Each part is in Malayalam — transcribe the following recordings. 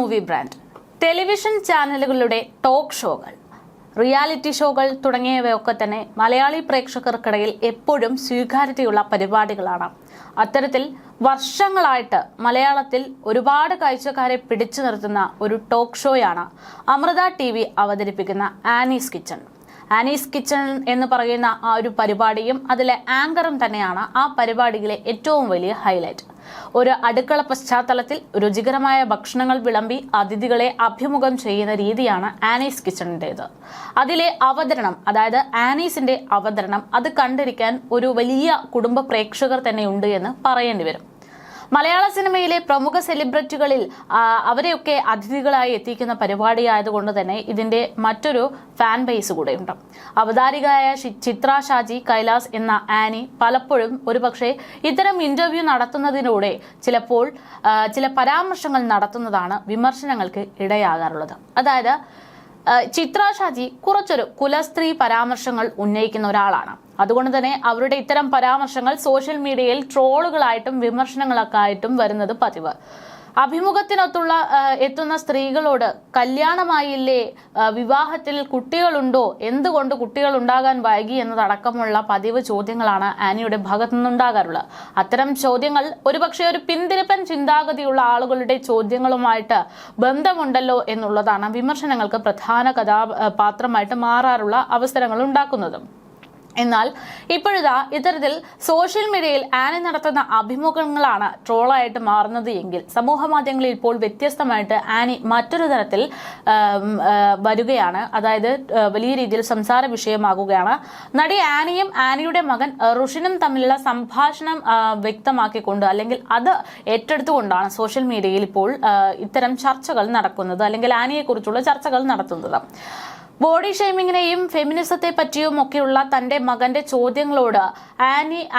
Movie brand. ടെലിവിഷൻ ചാനലുകളുടെ ടോക്ക് ഷോകൾ, റിയാലിറ്റി ഷോകൾ തുടങ്ങിയവയൊക്കെ തന്നെ മലയാളി പ്രേക്ഷകർക്കിടയിൽ എപ്പോഴും സ്വീകാര്യതയുള്ള പരിപാടികളാണ്. അത്തരത്തിൽ വർഷങ്ങളായിട്ട് മലയാളത്തിൽ ഒരുപാട് കാഴ്ചക്കാരെ പിടിച്ചു നിർത്തുന്ന ഒരു ടോക്ക് ഷോയാണ് അമൃത TV അവതരിപ്പിക്കുന്ന ആനീസ് കിച്ചൺ. ആനീസ് കിച്ചൺ എന്ന് പറയുന്ന ആ ഒരു പരിപാടിയും അതിലെ ആങ്കറും തന്നെയാണ് ആ പരിപാടിയിലെ ഏറ്റവും വലിയ ഹൈലൈറ്റ്. ഒരു അടുക്കള പശ്ചാത്തലത്തിൽ രുചികരമായ ഭക്ഷണങ്ങൾ വിളമ്പി അതിഥികളെ അഭിമുഖം ചെയ്യുന്ന രീതിയാണ് ആനീസ് കിച്ചണിൻ്റെത്. അതിലെ അവതരണം, അതായത് ആനീസിന്റെ അവതരണം, അത് കണ്ടിരിക്കാൻ ഒരു വലിയ കുടുംബ പ്രേക്ഷകർ തന്നെയുണ്ട് എന്ന് പറയേണ്ടി വരും. മലയാള സിനിമയിലെ പ്രമുഖ സെലിബ്രിറ്റികളിൽ അവരെയൊക്കെ അതിഥികളായി എത്തിക്കുന്ന പരിപാടിയായതുകൊണ്ട് തന്നെ ഇതിന്റെ മറ്റൊരു ഫാൻ ബേസ് കൂടെയുണ്ട്. അവതാരികയായ ചിത്ര ഷാജി കൈലാസ് എന്ന ആനി പലപ്പോഴും ഒരുപക്ഷെ ഇത്തരം ഇന്റർവ്യൂ നടത്തുന്നതിലൂടെ ചിലപ്പോൾ ചില പരാമർശങ്ങൾ നടത്തുന്നതാണ് വിമർശനങ്ങൾക്ക് ഇടയാകാറുള്ളത്. അതായത് ചിത്ര ഷാജി കുറച്ചൊരു കുലസ്ത്രീ പരാമർശങ്ങൾ ഉന്നയിക്കുന്ന ഒരാളാണ്. അതുകൊണ്ട് തന്നെ അവരുടെ ഇത്തരം പരാമർശങ്ങൾ സോഷ്യൽ മീഡിയയിൽ ട്രോളുകളായിട്ടും വിമർശനങ്ങളൊക്കെ ആയിട്ടും വരുന്നത് പതിവ്. അഭിമുഖത്തിനൊത്തുള്ള എത്തുന്ന സ്ത്രീകളോട് കല്യാണമായില്ലേ, വിവാഹത്തിൽ കുട്ടികളുണ്ടോ, എന്തുകൊണ്ട് കുട്ടികൾ ഉണ്ടാകാൻ വൈകി എന്നതടക്കമുള്ള പതിവ് ചോദ്യങ്ങളാണ് ആനിയുടെ ഭാഗത്തു നിന്നുണ്ടാകാറുള്ളത്. അത്തരം ചോദ്യങ്ങൾ ഒരുപക്ഷെ ഒരു പിന്തിരിപ്പൻ ചിന്താഗതിയുള്ള ആളുകളുടെ ചോദ്യങ്ങളുമായിട്ട് ബന്ധമുണ്ടല്ലോ എന്നുള്ളതാണ് വിമർശനങ്ങൾക്ക് പ്രധാന കഥാപാത്രമായിട്ട് മാറാറുള്ള അവസരങ്ങൾ ഉണ്ടാക്കുന്നതും. എന്നാൽ ഇപ്പോഴിതാ ഇത്തരത്തിൽ സോഷ്യൽ മീഡിയയിൽ ആനി നടത്തുന്ന അഭിമുഖങ്ങളാണ് ട്രോളായിട്ട് മാറുന്നത് എങ്കിൽ സമൂഹ മാധ്യമങ്ങളിൽ ഇപ്പോൾ വ്യത്യസ്തമായിട്ട് ആനി മറ്റൊരു തരത്തിൽ വരികയാണ്. അതായത് വലിയ രീതിയിൽ സംസാര വിഷയമാകുകയാണ്. നടി ആനിയും ആനിയുടെ മകൻ റുഷിനും തമ്മിലുള്ള സംഭാഷണം വ്യക്തമാക്കിക്കൊണ്ട്, അല്ലെങ്കിൽ അത് ഏറ്റെടുത്തുകൊണ്ടാണ് സോഷ്യൽ മീഡിയയിൽ ഇപ്പോൾ ഇത്തരം ചർച്ചകൾ നടക്കുന്നത്, അല്ലെങ്കിൽ ആനിയെക്കുറിച്ചുള്ള ചർച്ചകൾ നടത്തുന്നത്. ബോഡി ഷെയ്മിങ്ങിനെയും ഫെമിനിസത്തെ പറ്റിയും ഒക്കെയുള്ള തന്റെ മകന്റെ ചോദ്യങ്ങളോട്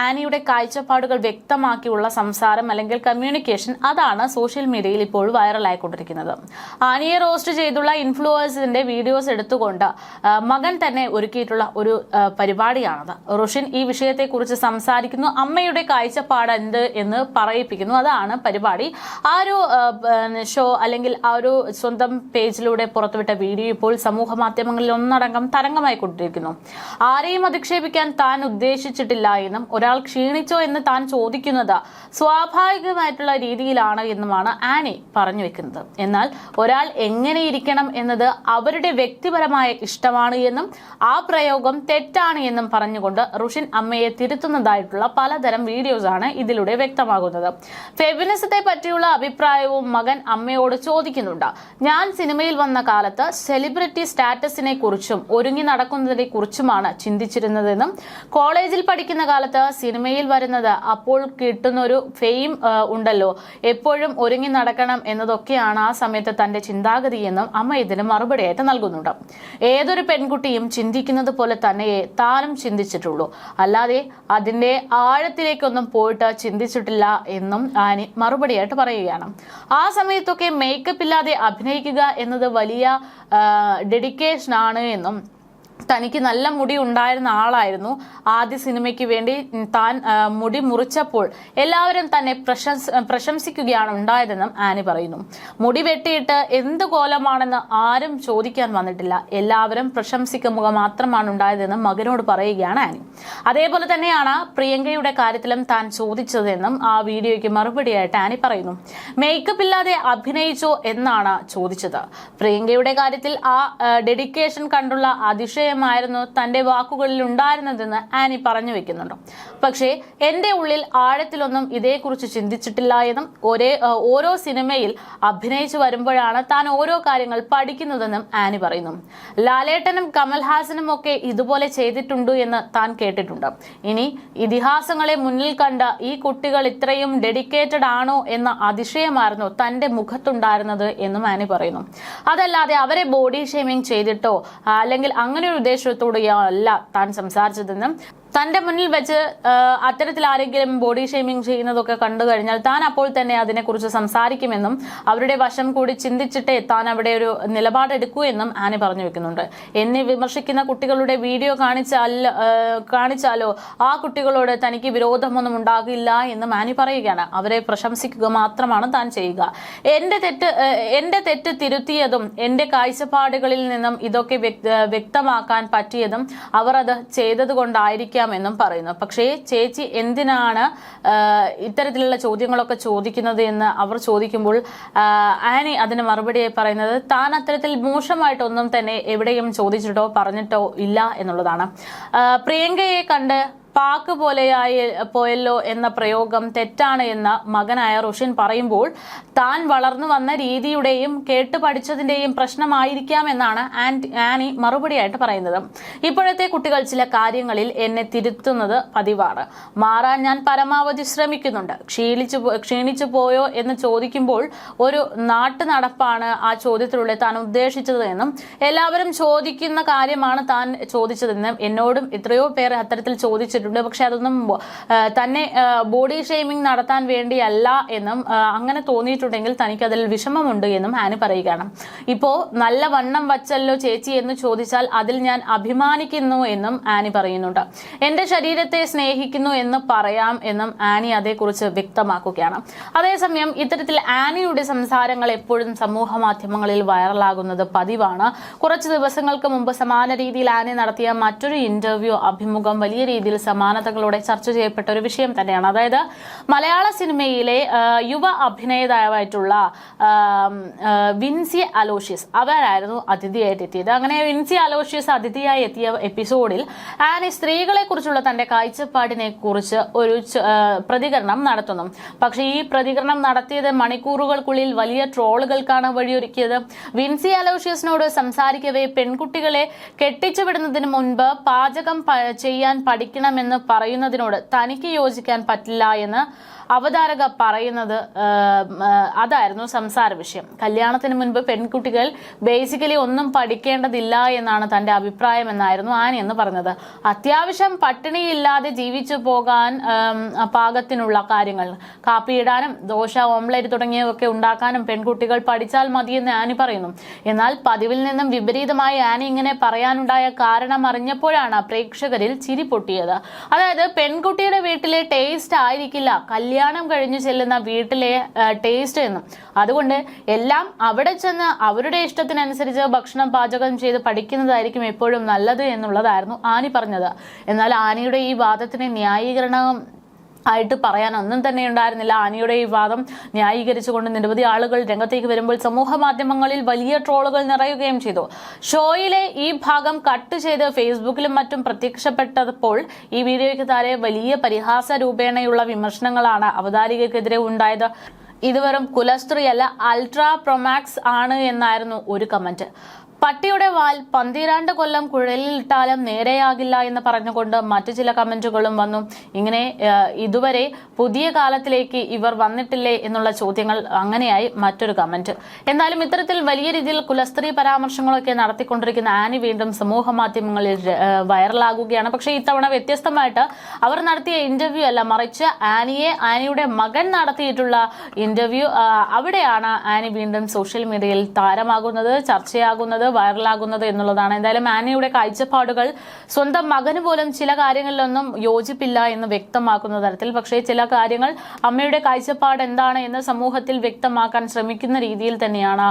ആനിയുടെ കാഴ്ചപ്പാടുകൾ വ്യക്തമാക്കിയുള്ള സംസാരം അല്ലെങ്കിൽ കമ്മ്യൂണിക്കേഷൻ, അതാണ് സോഷ്യൽ മീഡിയയിൽ ഇപ്പോൾ വൈറലായിക്കൊണ്ടിരിക്കുന്നത്. ആനിയെ റോസ്റ്റ് ചെയ്തുള്ള ഇൻഫ്ലുവൻസിന്റെ വീഡിയോസ് എടുത്തുകൊണ്ട് മകൻ തന്നെ ഒരുക്കിയിട്ടുള്ള ഒരു പരിപാടിയാണത്. റുഷിൻ ഈ വിഷയത്തെക്കുറിച്ച് സംസാരിക്കുന്നു, അമ്മയുടെ കാഴ്ചപ്പാട് എന്ത് എന്ന് പറയിപ്പിക്കുന്നു. അതാണ് പരിപാടി. ആ ഒരു ഷോ അല്ലെങ്കിൽ ആ ഒരു സ്വന്തം പേജിലൂടെ പുറത്തുവിട്ട വീഡിയോ ഇപ്പോൾ സമൂഹ മാധ്യമങ്ങളിൽ ഒന്നടങ്കം തരംഗമായിക്കൊണ്ടിരിക്കുന്നു. ആരെയും അധിക്ഷേപിക്കാൻ താൻ ഉദ്ദേശിച്ചിട്ടില്ല എന്നും ഒരാൾ ക്ഷീണിച്ചോ എന്ന് താൻ ചോദിക്കുന്നത് സ്വാഭാവികമായിട്ടുള്ള രീതിയിലാണ് എന്നുമാണ് ആനി പറഞ്ഞു വെക്കുന്നത്. എന്നാൽ ഒരാൾ എങ്ങനെ ഇരിക്കണം എന്നത് അവരുടെ വ്യക്തിപരമായ ഇഷ്ടമാണ് എന്നും ആ പ്രയോഗം തെറ്റാണ് എന്നും പറഞ്ഞുകൊണ്ട് റുഷിൻ അമ്മയെ തിരുത്തുന്നതായിട്ടുള്ള പലതരം വീഡിയോസാണ് ഇതിലൂടെ വ്യക്തമാകുന്നത്. ഫെമിനിസത്തെ പറ്റിയുള്ള അഭിപ്രായവും മകൻ അമ്മയോട് ചോദിക്കുന്നുണ്ട്. ഞാൻ സിനിമയിൽ വന്ന കാലത്ത് സെലിബ്രിറ്റി സ്റ്റാറ്റസിനെ കുറിച്ചും ഒരുങ്ങി നടക്കുന്നതിനെ കുറിച്ചുമാണ് ചിന്തിച്ചിരുന്നതെന്നും കോളേജിൽ പഠിക്കുന്ന കാലത്ത് സിനിമയിൽ വരുന്നത് അപ്പോൾ കിട്ടുന്ന ഒരു ഫെയിം ഉണ്ടല്ലോ, എപ്പോഴും ഒരുങ്ങി നടക്കണം എന്നതൊക്കെയാണ് ആ സമയത്ത് തന്റെ ചിന്താഗതി എന്നും അമ്മ ഇതിന് മറുപടിയായിട്ട് നൽകുന്നുണ്ട്. ഏതൊരു പെൺകുട്ടിയും ചിന്തിക്കുന്നത് പോലെ തന്നെയേ താനും ചിന്തിച്ചിട്ടുള്ളൂ, അല്ലാതെ അതിന്റെ ആഴത്തിലേക്കൊന്നും പോയിട്ട് ചിന്തിച്ചിട്ടില്ല എന്നും ആനി മറുപടിയായിട്ട് പറയുകയാണ്. ആ സമയത്തൊക്കെ മേക്കപ്പ് ഇല്ലാതെ അഭിനയിക്കുക എന്നത് വലിയ ഡെഡിക്കേഷൻ ആണ് എന്നും തനിക്ക് നല്ല മുടി ഉണ്ടായിരുന്ന ആളായിരുന്നു. ആദ്യ സിനിമയ്ക്ക് വേണ്ടി താൻ മുടി മുറിച്ചപ്പോൾ എല്ലാവരും തന്നെ പ്രശംസിക്കുകയാണ് ഉണ്ടായതെന്നും ആനി പറയുന്നു. മുടി വെട്ടിയിട്ട് എന്ത് കോലമാണെന്ന് ആരും ചോദിക്കാൻ വന്നിട്ടില്ല, എല്ലാവരും പ്രശംസിക്കുക മാത്രമാണ് ഉണ്ടായതെന്നും മകനോട് പറയുകയാണ് ആനി. അതേപോലെ തന്നെയാണ് പ്രിയങ്കയുടെ കാര്യത്തിലും താൻ ചോദിച്ചതെന്നും ആ വീഡിയോയ്ക്ക് മറുപടിയായിട്ട് ആനി പറയുന്നു. മേക്കപ്പ് ഇല്ലാതെ അഭിനയിച്ചോ എന്നാണ് ചോദിച്ചത്. പ്രിയങ്കയുടെ കാര്യത്തിൽ ആ ഡെഡിക്കേഷൻ കണ്ടുള്ള അതിശയം ആയിരുന്നു തന്റെ വാക്കുകളിൽ ഉണ്ടായിരുന്നതെന്ന് ആനി പറഞ്ഞു വെക്കുന്നുണ്ട്. പക്ഷേ എന്റെ ഉള്ളിൽ ആഴത്തിലൊന്നും ഇതേക്കുറിച്ച് ചിന്തിച്ചിട്ടില്ല എന്നും ഓരോ സിനിമയിൽ അഭിനയിച്ചു വരുമ്പോഴാണ് താൻ ഓരോ കാര്യങ്ങൾ പഠിക്കുന്നതെന്നും ആനി പറയുന്നു. ലാലേട്ടനും കമൽഹാസനും ഒക്കെ ഇതുപോലെ ചെയ്തിട്ടുണ്ട് എന്ന് താൻ കേട്ടിട്ടുണ്ട്. ഇനി ഇതിഹാസങ്ങളെ മുന്നിൽ കണ്ട ഈ കുട്ടികൾ ഇത്രയും ഡെഡിക്കേറ്റഡ് ആണോ എന്ന അതിശയമായിരുന്നു തന്റെ മുഖത്തുണ്ടായിരുന്നത് എന്നും ആനി പറയുന്നു. അതല്ലാതെ അവരെ ബോഡി ഷേമിംഗ് ചെയ്തിട്ടോ അല്ലെങ്കിൽ അങ്ങനെ ഒരു ഉദ്ദേശത്തോടെയോ അല്ല താൻ സംസാരിച്ചതെന്നും തന്റെ മുന്നിൽ വെച്ച് അത്തരത്തിൽ ആരെങ്കിലും ബോഡി ഷെയ്മിങ് ചെയ്യുന്നതൊക്കെ കണ്ടു കഴിഞ്ഞാൽ താൻ അപ്പോൾ തന്നെ അതിനെക്കുറിച്ച് സംസാരിക്കുമെന്നും അവരുടെ വശം കൂടി ചിന്തിച്ചിട്ടേ താൻ അവിടെ ഒരു നിലപാടെടുക്കൂ എന്നും ആനി പറഞ്ഞു വെക്കുന്നുണ്ട്. എന്നെ വിമർശിക്കുന്ന കുട്ടികളുടെ വീഡിയോ കാണിച്ചാലോ ആ കുട്ടികളോട് തനിക്ക് വിരോധമൊന്നും ഉണ്ടാകില്ല എന്നും ആനി പറയുകയാണ്. അവരെ പ്രശംസിക്കുക മാത്രമാണ് താൻ ചെയ്യുക. എന്റെ തെറ്റ് തിരുത്തിയതും എന്റെ കാഴ്ചപ്പാടുകളിൽ നിന്നും ഇതൊക്കെ വ്യക്തമാക്കാൻ പറ്റിയതും അവർ അത് ചെയ്തതുകൊണ്ടായിരിക്കും എന്നും പറയുന്നു. പക്ഷേ ചേച്ചി എന്തിനാണ് ഇത്തരത്തിലുള്ള ചോദ്യങ്ങളൊക്കെ ചോദിക്കുന്നത് എന്ന് അവർ ചോദിക്കുമ്പോൾ ആനി അതിന് മറുപടിയായി പറയുന്നത് താൻ അത്തരത്തിൽ മോശമായിട്ടൊന്നും തന്നെ എവിടെയും ചോദിച്ചിട്ടോ പറഞ്ഞിട്ടോ ഇല്ല എന്നുള്ളതാണ്. പ്രിയങ്കയെ കണ്ട് പാക്ക് പോയല്ലോ എന്ന പ്രയോഗം തെറ്റാണ് എന്ന് മകനായ റുഷിൻ പറയുമ്പോൾ താൻ വളർന്നു വന്ന രീതിയുടെയും കേട്ട് പഠിച്ചതിന്റെയും പ്രശ്നമായിരിക്കാം എന്നാണ് ആനി മറുപടിയായിട്ട് പറയുന്നത്. ഇപ്പോഴത്തെ കുട്ടികൾ ചില കാര്യങ്ങളിൽ എന്നെ തിരുത്തുന്നത് പതിവാണ്. മാറാൻ ഞാൻ പരമാവധി ശ്രമിക്കുന്നുണ്ട്. ക്ഷീണിച്ചു പോയോ എന്ന് ചോദിക്കുമ്പോൾ ഒരു നാട്ടു നടപ്പാണ് ആ ചോദ്യത്തിലൂടെ താൻ ഉദ്ദേശിച്ചത് എന്നും എല്ലാവരും ചോദിക്കുന്ന കാര്യമാണ് താൻ ചോദിച്ചതെന്നും എന്നോടും എത്രയോ പേർ അത്തരത്തിൽ ചോദിച്ചിട്ടുണ്ട്. പക്ഷെ അതൊന്നും തന്നെ ബോഡി ഷെയ്മിങ് നടത്താൻ വേണ്ടിയല്ല എന്നും അങ്ങനെ തോന്നിയിട്ടുണ്ടെങ്കിൽ തനിക്ക് അതിൽ വിഷമമുണ്ട് എന്നും ആനി പറയുകയാണ്. ഇപ്പോ നല്ല വണ്ണം വച്ചല്ലോ ചേച്ചി എന്ന് ചോദിച്ചാൽ അതിൽ ഞാൻ അഭിമാനിക്കുന്നു എന്നും ആനി പറയുന്നുണ്ട്. എന്റെ ശരീരത്തെ സ്നേഹിക്കുന്നു എന്ന് പറയാം എന്നും ആനി അതേക്കുറിച്ച് വ്യക്തമാക്കുകയാണ്. അതേസമയം ഇത്തരത്തിൽ ആനിയുടെ സംസാരങ്ങൾ എപ്പോഴും സമൂഹ മാധ്യമങ്ങളിൽ വൈറലാകുന്നത് പതിവാണ്. കുറച്ച് ദിവസങ്ങൾക്ക് മുമ്പ് സമാന രീതിയിൽ ആനി നടത്തിയ മറ്റൊരു ഇന്റർവ്യൂ അഭിമുഖം വലിയ രീതിയിൽ സമാനതകളോടെ ചർച്ച ചെയ്യപ്പെട്ട ഒരു വിഷയം തന്നെയാണ്. അതായത് മലയാള സിനിമയിലെ യുവ അഭിനേതാവായിട്ടുള്ള വിൻസി അലോഷ്യസ് അവരായിരുന്നു അതിഥിയായിട്ട് എത്തിയത്. അങ്ങനെ വിൻസി അലോഷ്യസ് അതിഥിയായി എത്തിയ എപ്പിസോഡിൽ ആനി സ്ത്രീകളെ കുറിച്ചുള്ള തന്റെ കാഴ്ചപ്പാടിനെ കുറിച്ച് ഒരു പ്രതികരണം നടത്തുന്നു. പക്ഷെ ഈ പ്രതികരണം നടത്തിയത് മണിക്കൂറുകൾക്കുള്ളിൽ വലിയ ട്രോളുകൾക്കാണ് വഴിയൊരുക്കിയത്. വിൻസി അലോഷ്യസിനോട് സംസാരിക്കവേ പെൺകുട്ടികളെ കെട്ടിച്ചു വിടുന്നതിന് മുൻപ് പാചകം ചെയ്യാൻ പഠിക്കണമെന്ന് പറയുന്നതിനോട് തനിക്ക് യോജിക്കാൻ പറ്റില്ല എന്ന് അവതാരക പറയുന്നത് അതായിരുന്നു സംസാര വിഷയം. കല്യാണത്തിന് മുൻപ് പെൺകുട്ടികൾ ബേസിക്കലി ഒന്നും പഠിക്കേണ്ടതില്ല എന്നാണ് തന്റെ അഭിപ്രായം എന്നായിരുന്നു ആനി എന്ന് പറഞ്ഞത്. അത്യാവശ്യം പട്ടിണിയില്ലാതെ ജീവിച്ചു പോകാൻ പാകത്തിനുള്ള കാര്യങ്ങൾ കാപ്പിയിടാനും ദോശ ഓംലെറ്റ് തുടങ്ങിയവയൊക്കെ ഉണ്ടാക്കാനും പെൺകുട്ടികൾ പഠിച്ചാൽ മതിയെന്ന് ആനി പറയുന്നു. എന്നാൽ പതിവിൽ നിന്നും വിപരീതമായി ആനി ഇങ്ങനെ പറയാനുണ്ടായ കാരണം അറിഞ്ഞപ്പോഴാണ് പ്രേക്ഷകരിൽ ചിരി പൊട്ടിയത്. അതായത് പെൺകുട്ടിയുടെ വീട്ടിലെ ടേസ്റ്റ് ആയിരിക്കില്ല കല്യാണം കഴിഞ്ഞു ചെല്ലുന്ന വീട്ടിലെ ടേസ്റ്റ് എന്നും, അതുകൊണ്ട് എല്ലാം അവിടെ ചെന്ന് അവരുടെ ഇഷ്ടത്തിനനുസരിച്ച് ഭക്ഷണം പാചകം ചെയ്ത് പഠിക്കുന്നതായിരിക്കും എപ്പോഴും നല്ലത് എന്നുള്ളതായിരുന്നു ആനി പറഞ്ഞത്. എന്നാൽ ആനിയുടെ ഈ വാദത്തിന് ന്യായീകരണം ആയിട്ട് പറയാൻ ഒന്നും തന്നെ ഉണ്ടായിരുന്നില്ല. ആനിയുടെ ഈ വാദം ന്യായീകരിച്ചുകൊണ്ട് നിരവധി ആളുകൾ രംഗത്തേക്ക് വരുമ്പോൾ സമൂഹ മാധ്യമങ്ങളിൽ വലിയ ട്രോളുകൾ നിറയുകയും ചെയ്തു. ഷോയിലെ ഈ ഭാഗം കട്ട് ചെയ്ത് ഫേസ്ബുക്കിലും മറ്റും പ്രത്യക്ഷപ്പെട്ടപ്പോൾ ഈ വീഡിയോയ്ക്ക് താഴെ വലിയ പരിഹാസ രൂപേണയുള്ള വിമർശനങ്ങളാണ് അവതാരികക്കെതിരെ ഉണ്ടായത്. ഇത് വെറും കുലസ്ത്രീയല്ല, അൾട്രാ പ്രൊമാക്സ് ആണ് എന്നായിരുന്നു ഒരു കമന്റ്. പട്ടിയുടെ വാൽ 12 കൊല്ലം കുഴലിലിട്ടാലും നേരെയാകില്ല എന്ന് പറഞ്ഞുകൊണ്ട് മറ്റു ചില കമന്റുകളും വന്നു. ഇങ്ങനെ ഇതുവരെ പുതിയ കാലത്തിലേക്ക് ഇവർ വന്നിട്ടില്ലേ എന്നുള്ള ചോദ്യങ്ങൾ, അങ്ങനെയായി മറ്റൊരു കമന്റ്. എന്നാലും ഇത്തരത്തിൽ വലിയ രീതിയിൽ കുലസ്ത്രീ പരാമർശങ്ങളൊക്കെ നടത്തിക്കൊണ്ടിരിക്കുന്ന ആനി വീണ്ടും സമൂഹ മാധ്യമങ്ങളിൽ വൈറലാകുകയാണ്. പക്ഷേ ഇത്തവണ വ്യത്യസ്തമായിട്ട് അവർ നടത്തിയ ഇന്റർവ്യൂ അല്ല, മറിച്ച് ആനിയുടെ മകൻ നടത്തിയിട്ടുള്ള ഇന്റർവ്യൂ. അവിടെയാണ് ആനി വീണ്ടും സോഷ്യൽ മീഡിയയിൽ താരമാകുന്നത്, ചർച്ചയാകുന്നത്, വൈറലാകുന്നത് എന്നുള്ളതാണ്. എന്തായാലും ആനിയുടെ കാഴ്ചപ്പാടുകൾ സ്വന്തം മകന് പോലും ചില കാര്യങ്ങളിലൊന്നും യോജിപ്പില്ല എന്ന് വ്യക്തമാക്കുന്ന തരത്തിൽ, പക്ഷേ ചില കാര്യങ്ങൾ അമ്മയുടെ കാഴ്ചപ്പാട് എന്താണ് എന്ന് സമൂഹത്തിൽ വ്യക്തമാക്കാൻ ശ്രമിക്കുന്ന രീതിയിൽ തന്നെയാണ്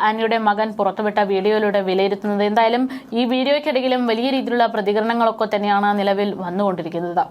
ആനിയുടെ മകൻ പുറത്തുവിട്ട വീഡിയോയിലൂടെ വിലയിരുത്തുന്നത്. എന്തായാലും ഈ വീഡിയോയ്ക്കിടയിലും വലിയ രീതിയിലുള്ള പ്രതികരണങ്ങളൊക്കെ തന്നെയാണ് നിലവിൽ വന്നുകൊണ്ടിരിക്കുന്നത്.